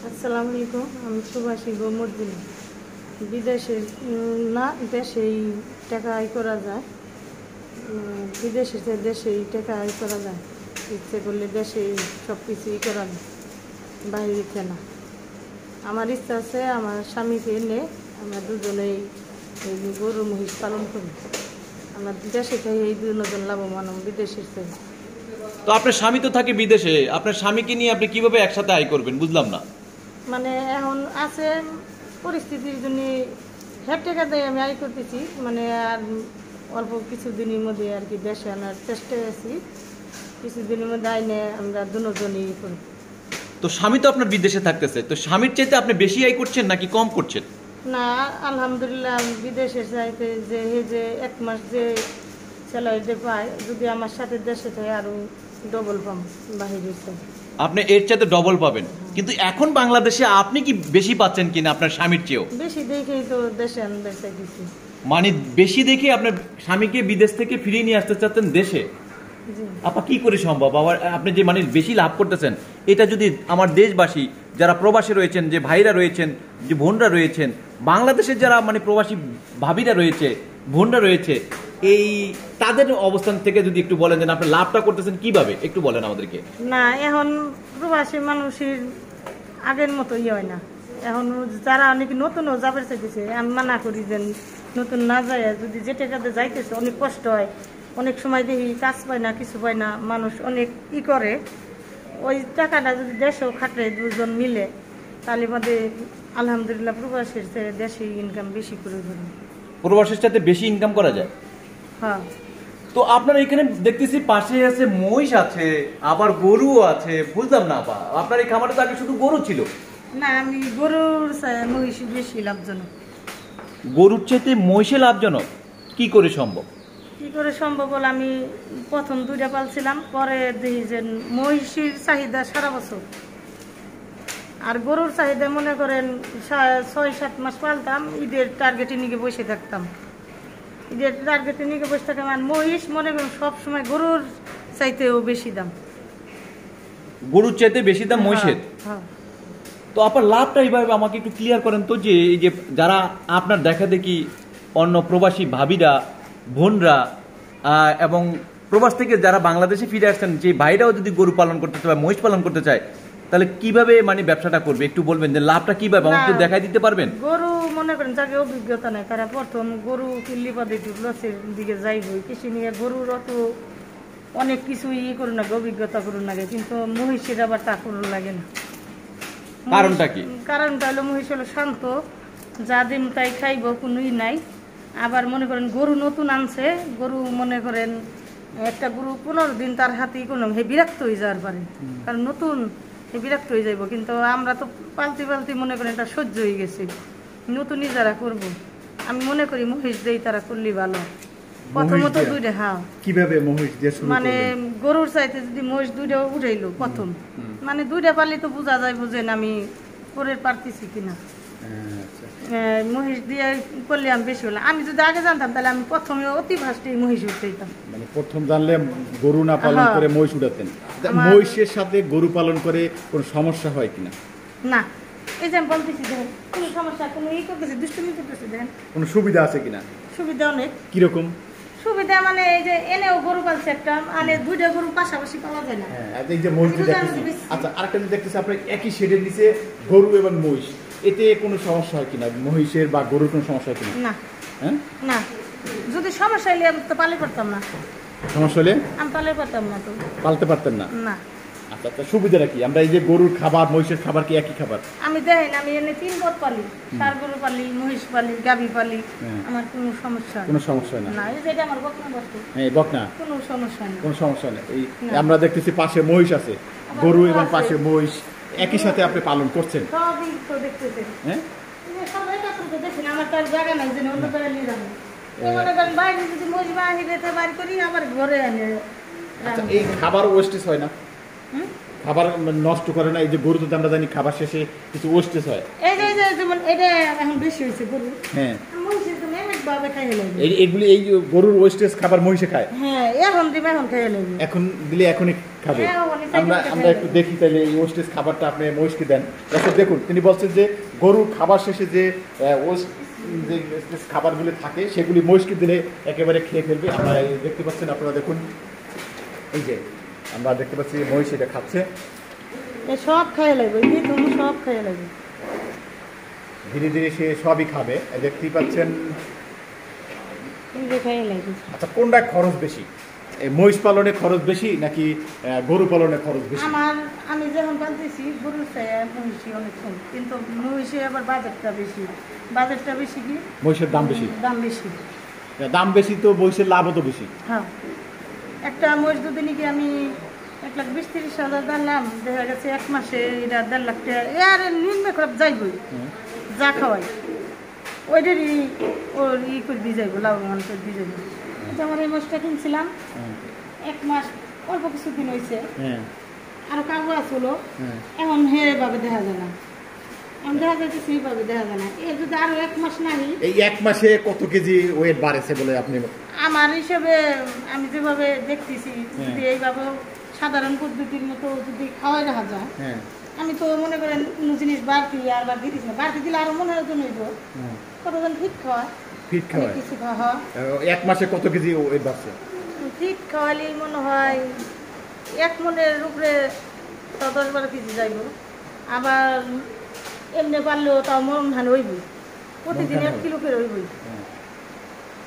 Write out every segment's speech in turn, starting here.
আসসালামু আলাইকুম। আমি প্রবাসী মর্জিনা। বিদেশে না দেশেই টাকা আয় করা যায়, বিদেশে যে দেশেই টাকা আয় করা যায়। ইচ্ছে করলে দেশেই সব কিছুই করা যায়, বাইরেতে না। আমার ইচ্ছা আছে আমার স্বামীকে এনে আমরা দুজনেই এই গরু মহিষ পালন করি। আমরা দেশে থেকে এই দুজন লাভবান, বিদেশের থেকে। তো আপনার স্বামী তো থাকে বিদেশে, আপনার স্বামীকে নিয়ে আপনি কিভাবে একসাথে আয় করবেন বুঝলাম না। মানে এখন আছে পরিস্থিতির জন্য হেড টাকা দিয়ে আমি আয় করতেছি, মানে আর অল্প কিছুদিনের মধ্যে আর কি দেশে আনার চেষ্টায় আছি। কিছুদিনের মধ্যে আইনে আমরা দুজনই করি। তো স্বামী তো আপনার বিদেশে থাকতেছে, তো স্বামীর চাইতে আপনি বেশি আয় করছেন নাকি কম করছেন? না, আলহামদুলিল্লাহ আমি বিদেশে চাইতে যে এই যে 1 মাস যে স্যালারিটা পাই, যদি আমার সাথে দেশে থাকে আরও ডবল পাম বাহিরে। আপনি এর চাইতে ডবল পাবেন, কিন্তু এখন বাংলাদেশে আপনি কি বেশি পাচ্ছেন কিনা আপনার স্বামীর চেয়েও? বেশি দেখেই তো দেশে আনতে চাইতেছি। মানে বেশি দেখে আপনার স্বামীকে বিদেশ থেকে ফিরিয়ে নিয়ে আসতে চাচ্ছেন দেশে। আপা কি করে সম্ভব? আবার আপনি যে মানে বেশি লাভ করতেছেন, এটা যদি আমার দেশবাসী যারা প্রবাসী রয়েছেন, যে ভাইরা রয়েছেন, যে বোনরা রয়েছেন, বাংলাদেশের যারা মানে প্রবাসী ভাবিরা রয়েছে, বোনরা রয়েছে, এই তাদের অবস্থান থেকে যদি একটু বলেন যে আপনি লাভটা করতেছেন কিভাবে, একটু বলেন আমাদেরকে। না, এখন প্রবাসী মানুষের আগের মতো হয় না। এখন যারা অনেক নতুনও যাবার চাইতেছে, আমি মানা করি যে নতুন না যায়, যদি যে টাকাতে যাইতেছে অনেক কষ্ট হয়, অনেক সময় দেখি কাজ পায় না, কিছু পায় না, মানুষ অনেক করে। ওই টাকাটা যদি দেশেও খাটে দুজন মিলে, তাহলে মধ্যে আলহামদুলিল্লাহ প্রবাসীর চেয়ে দেশে ইনকাম বেশি করে ধরি। প্রবাসীর সাথে বেশি ইনকাম করা যায়। হ্যাঁ। তো আপনার এখানে দেখতেছি পাশে আছে মহিষ আছে, আবার গরু আছে, বুঝলাম না আপা আপনার এই খামারে তো আগে শুধু গরু ছিল। না, আমি গরুর চেয়ে মহিষ বেশি লাভজনক। গরুর চাইতে মহিষে লাভজনক কি করে সম্ভব? কি করে সম্ভব বলে, আমি প্রথম 2টা পালছিলাম, পরে দেখি যে মহিষের চাহিদা সারা বছর, আর গরুর চাহিদা মনে করেন 6-7 মাস পালতাম, ঈদের টার্গেটে নিয়ে বসে থাকতাম। ঈদের টার্গেটে নিয়ে বসে থাকতাম, আর মহিষ মনে করেন সবসময় গরুর চাইতেও বেশি দাম। গরুর চাইতে বেশি দাম মহিষের। হ্যাঁ। তো আপনার লাভটা এইভাবে আমাকে একটু ক্লিয়ার করেন তো, যে এই যে যারা আপনার দেখা দেখি অন্য প্রবাসী ভাবিরা, বোনরা এবং প্রবাস থেকে যারা বাংলাদেশে ফিরে আসছেন, যে ভাইরাও যদি গরু পালন করতে চায়, মহিষ পালন করতে চায়, তাহলে কিভাবে মানে ব্যবসাটা করবে একটু বলবেন, যে লাভটা কিভাবে আমাকে দেখাই দিতে পারবেন? গরু মনে করেন যাকে অভিজ্ঞতা নেই, তারা প্রথম গরু কিনলি পদে লসের দিকে যাইবই। কৃষি নিয়ে গরুর অত অনেক কিছু করুন না, অভিজ্ঞতা করুন লাগে, কিন্তু মহিষের আবার তা করুন লাগে না। কারণটা কি? কারণটা হলো মহিষ হলো শান্ত, যা দিন তাই খাইব, কোনোই নাই। আবার মনে করেন গরু নতুন আনছে, গরু মনে করেন একটা গরু 15 দিন তার হাতেই কোনো হে বিরক্ত হয়ে যাওয়ার পারে, কারণ নতুন হে বিরক্ত হয়ে যাইব। কিন্তু আমরা তো পালতে পালতে মনে করেন এটা সহ্য হয়ে গেছে, নতুনই যারা করব, আমি মনে করি মহিষ দিয়ে তারা করলে ভালো। প্রথমত 2টা। হ্যাঁ। কিভাবে মহিষ দিয়ে শুরু মানে গরুর চাইতে যদি মহিষ 2টা উঠাইলো প্রথম, মানে 2টা পালি তো বোঝা যায়, বুঝেন আমি করে পারতেছি কিনা। মহিষ দিয়ে করলে আমি বেশি হলাম। আমি যদি আগে জানতাম তাহলে আমি প্রথমে অতি ভাস্টেই মহিষ উঠাইতাম। মানে প্রথম জানলে গরু না পালন করে মহিষ উঠাতেন। মহিষের সাথে গরু পালন করে কোনো সমস্যা হয় কিনা? না, এই যে আমি বলতেছি দেখেন, কোনো সমস্যা, কোনো করতেছি, দুষ্টুমি করতেছি, দেখেন কোনো সুবিধা আছে কিনা? সুবিধা অনেক। কিরকম সুবিধা? মানে এই যে এনেও গরু পালছে একটা, মানে 2টা গরু পাশাপাশি পালা যায় না। এই যে মহিষ দেখতেছি। আচ্ছা, আরেকটা জিনিস দেখতেছি, আপনার একই শেডের নিচে গরু এবং মহিষ, এতে কোনো সমস্যা হয় কিনা? মহিষের বা গরুর কোনো সমস্যা হয় কিনা? না। হ্যাঁ, না, যদি সমস্যা হলে আমি তো পালে পারতাম না। সমস্যা হলে আমি পালে পারতাম না, তো পালতে পারতেন না। না। আচ্ছা, আচ্ছা, সুবিধাটা কি? আমরা এই যে গরুর খাবার, মহিষের খাবার কি একই খাবার? আমি দেখেন, আমি এনে 3 পদ পালি, ষাঁড় গরু পালি, মহিষ পালি, গাভী পালি, আমার কোনো সমস্যা কোনো সমস্যা না। না, এই যেটা আমার বকনা বস্তু, হ্যাঁ, বকনা, কোনো সমস্যা নেই, কোনো সমস্যা নেই। এই আমরা দেখতেছি পাশে মহিষ আছে, গরু এবং পাশে মহিষ একই সাথে আপনি পালন করছেন। সবই তো দেখতেছেন। হ্যাঁ, সবাই কাছে দেখেন, আমার তার জায়গা নাই যে অন্য জায়গায় নিয়ে যাবো। মনে করেন বাইরে যদি মহিষ বাহিরে বাড়ি করি, আবার ঘরে আনে। আচ্ছা, এই খাবার ওয়েস্টেজ হয় না? খাবার নষ্ট করে না? এই যে গরু তো আমরা জানি খাবার শেষে কিছু ওয়েস্টেজ হয়। এই যে যেমন এটা এখন বেশি হয়েছে গরু, হ্যাঁ, মহিষের তো অনেক ভাবে খাইয়ে লাগবে। এইগুলি এই গরুর ওয়েস্টেজ খাবার মহিষে খায়। হ্যাঁ, এখন দিবে, এখন খাইয়ে লাগবে। এখন দিলে এখনই খাবে। আমরা একটু দেখি তাহলে এই ওয়েস্টেজ খাবারটা আপনি মহিষকে দেন। আচ্ছা দেখুন, তিনি বলছেন যে গরুর খাবার শেষে যে যে খাবারগুলি থাকে সেগুলি মহিষকে দিলে একেবারে খেয়ে ফেলবে। আমরা দেখতে পাচ্ছেন, আপনারা দেখুন, এই যে আমরা দেখতে পাচ্ছি মহিষ এটা খাচ্ছে, সব খাইয়ে লাগবে, তুমি সব খাইয়ে লাগবে, ধীরে ধীরে সে সবই খাবে, দেখতেই পাচ্ছেন। আচ্ছা, কোনটা খরচ বেশি, এই মহিষ পালনে খরচ বেশি নাকি গরু পালনে খরচ বেশি? আমি যখন পালতেছি গরুর চেয়ে মহিষী অনেক কম, কিন্তু মহিষে আবার বাজারটা বেশি। বাজারটা বেশি কি মহিষের দাম বেশি? দাম বেশি। দাম বেশি তো মহিষের লাভও তো বেশি। হ্যাঁ, একটা মহিষ দুদিন কি আমি 1,20,000-30,000 দাম, দেখা গেছে 1 মাসে এটা 1.5 লাখ টাকা আর নিম্নে খারাপ যাইবই, যা খাওয়াই ওইটারই ওর করে দিয়ে যাইব, লাভবান করে দিয়ে যাইব। আমার এই মাছটা কিনছিলাম 1 মাস অল্প কিছুদিন হয়েছে, আরো কাগজ আসলো, এখন ভাবে দেখা যায় না, এখন দেখা যাচ্ছে সেইভাবে দেখা যায় না। এর যদি আরো 1 মাস নাই, এই 1 মাসে কত কেজি ওয়েট বাড়েছে বলে আপনি? আমার হিসেবে আমি যেভাবে দেখতেছি, যদি এইভাবে সাধারণ পদ্ধতির মতো যদি খাওয়াই রাখা যায়, আমি তো মনে করেন কোনো জিনিস বাড়তি আর বাড়তি দিচ্ছি না, বাড়তি দিলে আরো মনে হয় হইব কতজন ফিট খাওয়ায়, ফিট খাওয়ায় কিছু খাওয়া 1 মাসে কত কেজি ওয়েট বাড়ছে? ফিট খাওয়ালে মনে হয় 1 মনের উপরে 10-12 কেজি যাইব। আবার এমনি পারলেও তাও মন ধান হইব, প্রতিদিন 1 কিলো করে হইবই,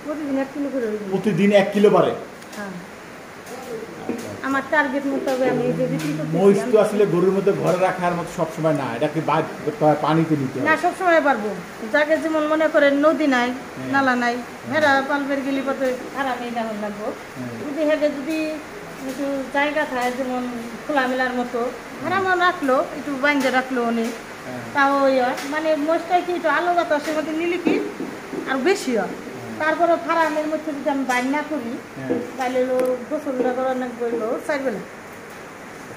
প্রতিদিন 1 কিলো করে হইব, প্রতিদিন 1 কিলো বাড়ে। হ্যাঁ, আমার টার্গেট মোতাবেক আমি এই যে বিক্রি করতেছি। মহিষ তো আসলে গরুর মধ্যে ঘরে রাখার মতো সব সময় না, এটাকে বাইরে করতে হয়, পানিতে নিতে হয়। না, সব সময় পারবো, যাকে যেমন মনে করেন নদী নাই, নালা নাই, ভেড়া পালবের গেলি পথে আরামে এখন লাগবো। যদি হেঁটে যদি একটু জায়গা থাকে, যেমন খোলামেলার মতো ভেড়া মন রাখলো, একটু বাইন্দে রাখলো উনি, তাও ওই হয়। মানে মোষটাই কি একটু আলো বাতাসের মধ্যে নিলে কি আর বেশি হয়। তারপরে ফার্মের মধ্যে যদি আমি বাইর না করি, তাহলে গোসলটা করার না করলো 4 বেলা।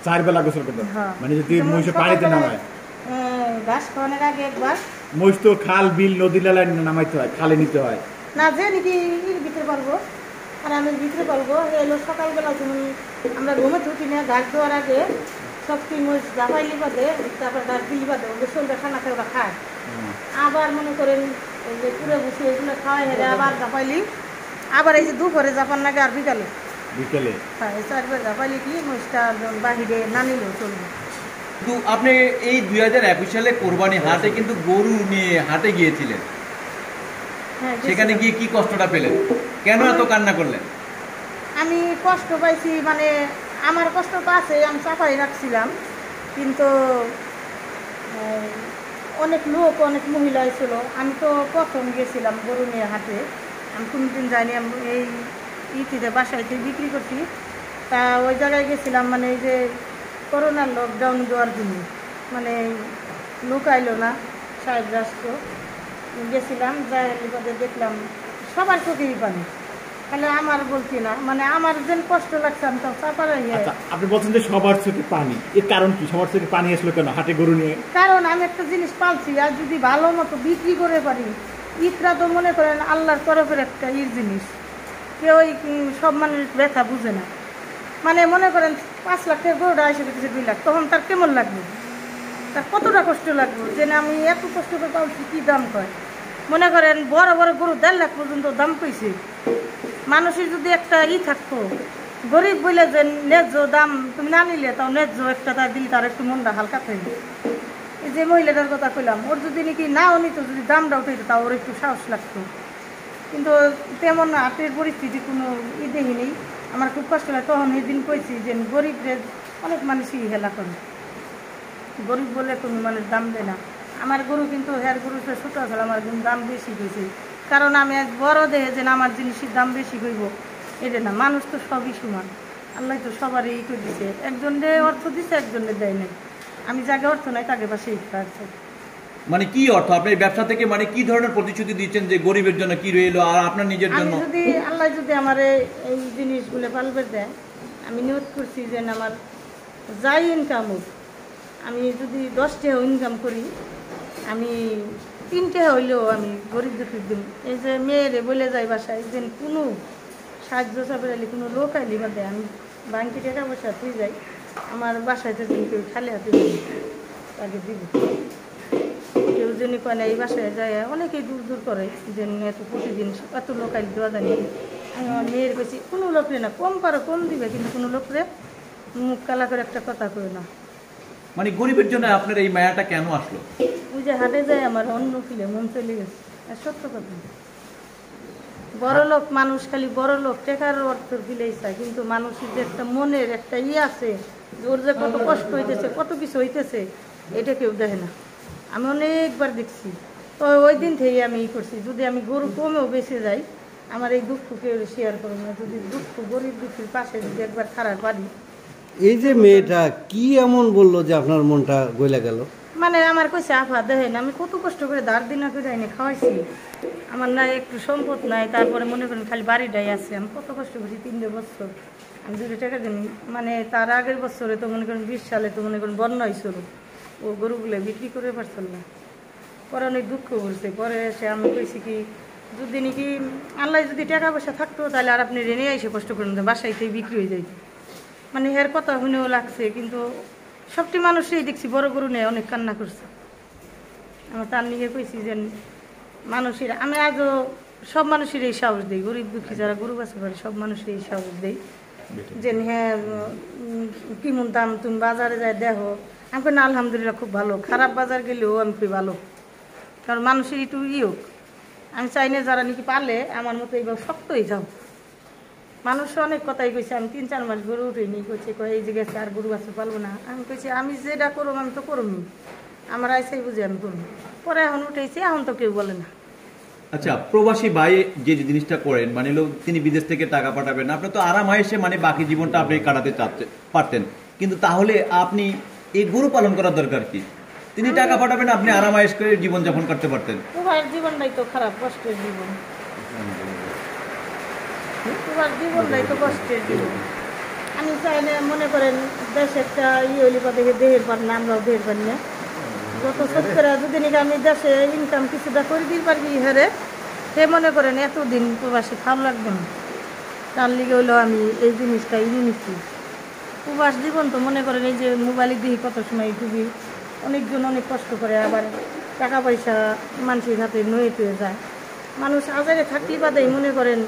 4 বেলা গোসল করতে? মানে যদি মহিষ পানিতে নামায়, ঘাস খাওয়ানোর আগে একবার। মহিষ তো খাল বিল নদী নালায় নামাইতে হয়, খালে নিতে হয় না, যে নাকি এর ভিতরে পারবো, আর আমি ভিতরে পারবো। এলো সকালবেলা যেমন আমরা ঘুমে উঠি না, ঘাস দেওয়ার আগে সব কি মহিষ জাপাইলি বাদে, তারপর ঘাস দিলি বাদে গোসলটা খানা খেয়ে ওরা খায়। আবার মনে করেন এই যে পুরে বসে এগুলো খাওয়াই হেরে আবার জাপাইলি, আবার এই যে দুপুরে জাপান লাগে আর বিকালে বিকেলে। হ্যাঁ, এই 4 বার জাপাইলি কি মহিষটা বাহিরে না নিলেও চলবে। কিন্তু আপনি এই 2021 সালে কোরবানি হাটে কিন্তু গরু নিয়ে হাটে গিয়েছিলেন, সেখানে গিয়ে কি কষ্টটা পেলেন, কেন এত কান্না করলেন? আমি কষ্ট পাইছি, মানে আমার কষ্ট তো আছে, আমি চাপাই রাখছিলাম, কিন্তু অনেক লোক, অনেক মহিলা ছিল। আমি তো প্রথম গেছিলাম গরু নিয়ে হাটে, আমি কোনোদিন যাইনি। এই ইতিতে বাসাইতে বিক্রি করছি, তা ওই জায়গায় গেছিলাম, মানে এই যে করোনার লকডাউন দেওয়ার জন্য, মানে লোক আইলো না, সাহেব রাষ্ট্র গেছিলাম, যাই দেখলাম সবার চোখেই পানি, তাহলে আমার বলছি না, মানে আমার যেন কষ্ট লাগছে। আমি তো চাপারাই। আপনি বলছেন যে সবার চোখে পানি, এর কারণ কি? সবার চোখে পানি আসলো কেন হাটে গরু নিয়ে? কারণ আমি একটা জিনিস পালছি, আর যদি ভালো মতো বিক্রি করে পারি, ইতরা তো মনে করেন আল্লাহর তরফের একটা জিনিস, কেউ সব মানুষ ব্যথা বুঝে না। মানে মনে করেন 5 লাখ টাকা গরুটা এসে দিচ্ছে 2 লাখ, তখন তার কেমন লাগবে, তার কতটা কষ্ট লাগবে যে না আমি এত কষ্ট করে পালছি, কী দাম কয়। মনে করেন বড় বড় গরু 1.5 লাখ পর্যন্ত দাম পেয়েছে। মানুষের যদি একটা থাকতো, গরিব বলে যে ন্যায্য দাম তুমি না নিলে, তাও ন্যায্য একটা তার দিলে তার একটু মনটা হালকা থাকে। এই যে মহিলাটার কথা কইলাম, ওর যদি নাকি নাও নিত, যদি দামটা উঠাইতো, তাও ওর একটু সাহস লাগতো। কিন্তু তেমন হাটের পরিস্থিতি কোনো দেখি নেই, আমার খুব কষ্ট লাগে। তখন এই দিন কইছি যে গরিবদের অনেক মানুষই হেলা করে, গরিব বলে কোনো মানুষ দাম দেয় না। আমার গরু কিন্তু হের গরু ছোটো ছিল, আমার কিন্তু দাম বেশি হয়েছে, কারণ আমি এক বড় দেখে যে আমার জিনিসের দাম বেশি হইব এটা না। মানুষ তো সবই সমান, আল্লাহ তো সবারই করে দিছে, একজনে অর্থ দিছে, একজনে দেয় নাই। আমি যাকে অর্থ নাই তাকে পাশে আছে। মানে কি অর্থ আপনার ব্যবসা থেকে, মানে কি ধরনের প্রতিশ্রুতি দিচ্ছেন যে গরিবের জন্য কি রইলো আর আপনার নিজের জন্য? যদি আল্লাহ যদি আমার এই জিনিসগুলো পালবে দেয়, আমি নিয়োগ করছি যে আমার যাই ইনকাম হোক, আমি যদি 10 টাকা ইনকাম করি, আমি 3 টাকা হইলেও আমি গরিব দুঃখীর দিন। এই যে মেয়েরে বলে যাই বাসায় যে কোনো সাহায্য চাপেরালি কোনো লোক আইলি বাদে আমি ব্যাংকে টাকা পয়সা পেয়ে যাই, আমার বাসায় তো কেউ খালি হাতে দিবে, তাকে দিব। কেউ যিনি কয় না এই বাসায় যায়, অনেকেই দূর দূর করে যে এত প্রতিদিন এত লোক আইলে দেওয়া জানি। আমি আমার মেয়ের কাছে কোনো লোকরে না, কম পারো কম দিবে, কিন্তু কোনো লোকরে মুখ কালা করে একটা কথা কই না। মানে গরিবের জন্য আপনার এই মায়াটা কেন আসলো? ওই যে হাটে যায় আমার অন্য ফিলে মন চলে গেছে, আর সত্য কথা। বড় লোক মানুষ খালি বড় লোক টেকার অর্থ দিলেই চায়, কিন্তু মানুষের যে একটা মনের একটা আছে, ওর যে কত কষ্ট হইতেছে, কত কিছু হইতেছে, এটা কেউ দেখে না। আমি অনেকবার দেখছি, তো ওই দিন থেকে আমি করছি, যদি আমি গরু কমেও বেঁচে যাই, আমার এই দুঃখ কেউ শেয়ার করবো না। যদি দুঃখ গরিব দুঃখের পাশে যদি একবার খারাপ পারি। এই যে মেয়েটা কি এমন বললো যে আপনার মনটা গইলা গেল? মানে আমার কইছে আফা দেখেন আমি কত কষ্ট করে ধার দিনা করে যাইনি খাওয়াইছি, আমার না একটু সম্পদ নাই, তারপরে মনে করেন খালি বাড়িটাই আছে, আমি কত কষ্ট করছি 3 বছর, আমি 2 টাকা দিন। মানে তার আগের বছরে তো মনে করেন 20 সালে তো মনে করেন বন্যা হয়েছিল, ও গরুগুলো বিক্রি করে পারছিল না, পরে অনেক দুঃখ করছে। পরে এসে আমি কইছি কি যদি নাকি আল্লাহ যদি টাকা পয়সা থাকতো তাহলে আর আপনি রেনে এসে কষ্ট করেন, বাসাইতেই বিক্রি হয়ে যাইত। মানে এর কথা শুনেও লাগছে, কিন্তু সবটি মানুষই দেখছি বড় গরু নেই অনেক কান্না করছে। আমার তার নিয়ে কইছি যে মানুষের আমি আজও সব মানুষের এই সাহস দিই, গরিব দুঃখী যারা গরু বাছাই করে সব মানুষের এই সাহস দিই যে হ্যাঁ কেমন দাম তুমি বাজারে যায় দেখো। আমি কই না আলহামদুলিল্লাহ খুব ভালো, খারাপ বাজার গেলেও আমি খুব ভালো, কারণ মানুষের একটু হোক। আমি চাই না যারা নাকি পারলে আমার মতো এইবার শক্তই যাও। মানুষ অনেক কথাই কইছে, আমি 3-4 মাস গরু উঠেনি, কইছে এই যে গেছে আর গরু বাছতে পারবো না। আমি কইছি আমি যেটা করবো আমি তো করবো, আমার আইসাই বুঝে আমি করবো। পরে এখন উঠেছি, এখন তো কেউ বলে না। আচ্ছা, প্রবাসী ভাই যে জিনিসটা করেন, মানে তিনি বিদেশ থেকে টাকা পাঠাবেন, আপনি তো আরাম এসে মানে বাকি জীবনটা আপনি কাটাতে পারতেন, কিন্তু তাহলে আপনি এই গরু পালন করার দরকার কি? তিনি টাকা পাঠাবেন, আপনি আরাম আয়েশ করে জীবনযাপন করতে পারতেন। তোমার জীবনটাই তো খারাপ, কষ্টের জীবন, তোমার জীবনটাই তো কষ্টের জীবন। আমি চাই না মনে করেন দেশ একটা হইলি পা দেখে দেহের পার না, আমরাও দেহের পারি না। যত সব করে যদি নাকি আমি দেশে ইনকাম কিছুটা করে দিতে পারবি হেরে, সে মনে করেন এতদিন প্রবাসী খাওয়া লাগবে না। তার লিগে হইলেও আমি এই জিনিসটা নিচ্ছি। প্রবাস জীবন তো মনে করেন এই যে মোবাইলে দিই কত সময় ইউটিউবে অনেকজন অনেক কষ্ট করে, আবার টাকা পয়সা মানুষের হাতে নয়ে পেয়ে যায়। মানুষ আজারে থাকলে বাদেই মনে করেন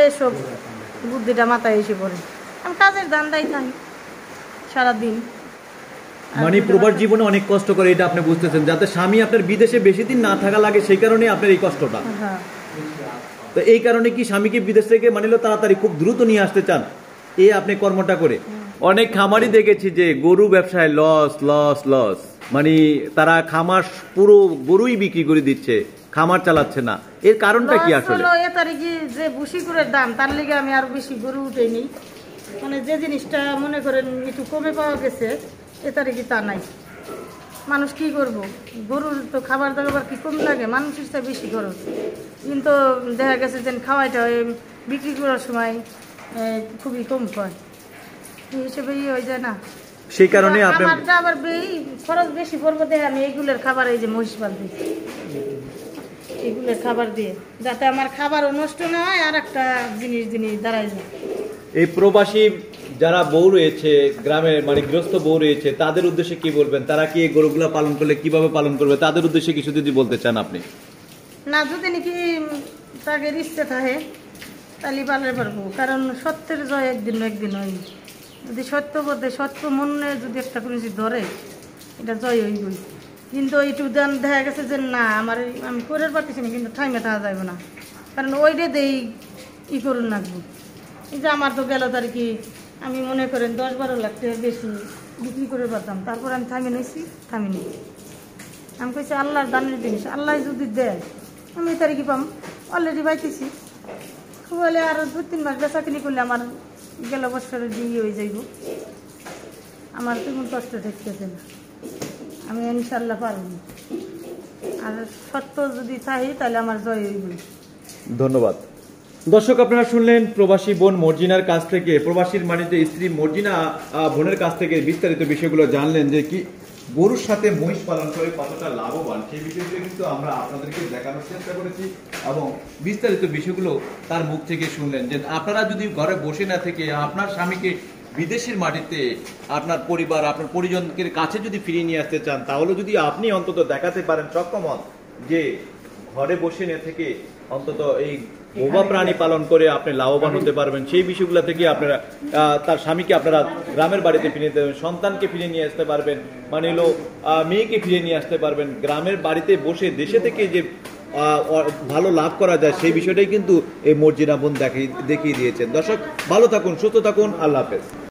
এসব বুদ্ধিটা মাথায় এসে পড়ে। আমি কাজের ধান্দাই থাকি সারাদিন। মানে প্রবাস জীবনে অনেক কষ্ট করে, এটা আপনি বুঝতেছেন, যাতে স্বামী আপনার বিদেশে বেশি দিন না থাকা লাগে, সেই কারণে আপনার এই কষ্টটা। হ্যাঁ, তো এই কারণে কি স্বামীকে বিদেশ থেকে মানে তাড়াতাড়ি খুব দ্রুত নিয়ে আসতে চান এই আপনি কর্মটা করে? অনেক খামারই দেখেছি যে গরু ব্যবসায় লস লস লস, মানে তারা খামার পুরো গরুই বিক্রি করে দিচ্ছে, খামার চালাচ্ছে না। এর কারণটা কি আসলে? এ তারিখে যে ভুসি গরুর দাম, তার লিগে আমি আর বেশি গরু উঠেনি। মানে যে জিনিসটা মনে করেন একটু কমে পাওয়া গেছে, এ তারিখে তা নাই। মানুষ কি করব, গরুর তো খাবার দাবার কি কম লাগে, মানুষের চেয়ে বেশি খরচ। কিন্তু দেখা গেছে যে খাওয়াইটা বিক্রি করার সময় খুবই কম হয়, এই হিসেবে হয়ে যায় না। সেই কারণে খাবারটা আবার খরচ বেশি পড়বো দেখে আমি এইগুলোর খাবার, এই যে মহিষ পাল দিই, এগুলোর খাবার দিয়ে যাতে আমার খাবারও নষ্ট না হয়, আর একটা জিনিস দাঁড়ায় যায়। এই প্রবাসী যারা বউ রয়েছে, গ্রামের মানে গৃহস্থ বউ রয়েছে, তাদের উদ্দেশ্যে কি বলবেন? তারা কি এই গরুগুলা পালন করলে কিভাবে পালন করবে, তাদের উদ্দেশ্যে কিছু যদি বলতে চান আপনি? না, যদি নাকি তাকে ইচ্ছে থাকে তাহলে পালতে পারবো, কারণ সত্যের জয় একদিন না একদিন হয়। যদি সত্য বলতে সত্য মনে যদি একটা কোনো ধরে, এটা জয় হইবই। কিন্তু এইটু দেখা গেছে যে না আমার আমি করে পারতেছি না, কিন্তু টাইমে থাকা যাবে না, কারণ ওইটা দেই করুন লাগবো। এই যে আমার তো গেল তারিখে আমি মনে করেন 10-12 লাখ টাকা বেশি বিক্রি করে পারতাম, তারপর আমি থামিনি। আমি কইছি আল্লাহর দানের জিনিস, আল্লাহ যদি দেয় আমি এই তারিখে পাম, অলরেডি পাইতেছি। বলে আর 2-3 মাস বেচা কিনি করলে আমার গেল বছরের দিয়ে হয়ে যাইব, আমার তেমন কষ্ট থাকতেছে না, আমি ইনশাল্লাহ পারব। আর সত্য যদি চাই তাহলে আমার জয় হইব। ধন্যবাদ। দর্শক, আপনারা শুনলেন প্রবাসী বোন মর্জিনার কাছ থেকে, প্রবাসীর মানে যে স্ত্রী মর্জিনা বোনের কাছ থেকে বিস্তারিত বিষয়গুলো জানলেন, যে কি গরুর সাথে মহিষ পালন করে কতটা লাভবান, সেই বিষয়গুলো কিন্তু আমরা আপনাদেরকে দেখানোর চেষ্টা করেছি, এবং বিস্তারিত বিষয়গুলো তার মুখ থেকে শুনলেন। যে আপনারা যদি ঘরে বসে না থেকে আপনার স্বামীকে বিদেশের মাটিতে আপনার পরিবার আপনার পরিজনকে কাছে যদি ফিরিয়ে নিয়ে আসতে চান, তাহলে যদি আপনি অন্তত দেখাতে পারেন সক্ষম হন যে ঘরে বসে না থেকে অন্তত এই বোবা প্রাণী পালন করে আপনি লাভবান হতে পারবেন, সেই বিষয়গুলো থেকে আপনারা তার স্বামীকে আপনারা গ্রামের বাড়িতে ফিরিয়ে নিতে পারবেন, সন্তানকে ফিরিয়ে নিয়ে আসতে পারবেন, মানে হলো মেয়েকে ফিরিয়ে নিয়ে আসতে পারবেন। গ্রামের বাড়িতে বসে দেশে থেকে যে ভালো লাভ করা যায় সেই বিষয়টাই কিন্তু এই মর্জিনা বোন দেখিয়ে দিয়েছেন। দর্শক, ভালো থাকুন, সুস্থ থাকুন, আল্লাহ হাফেজ।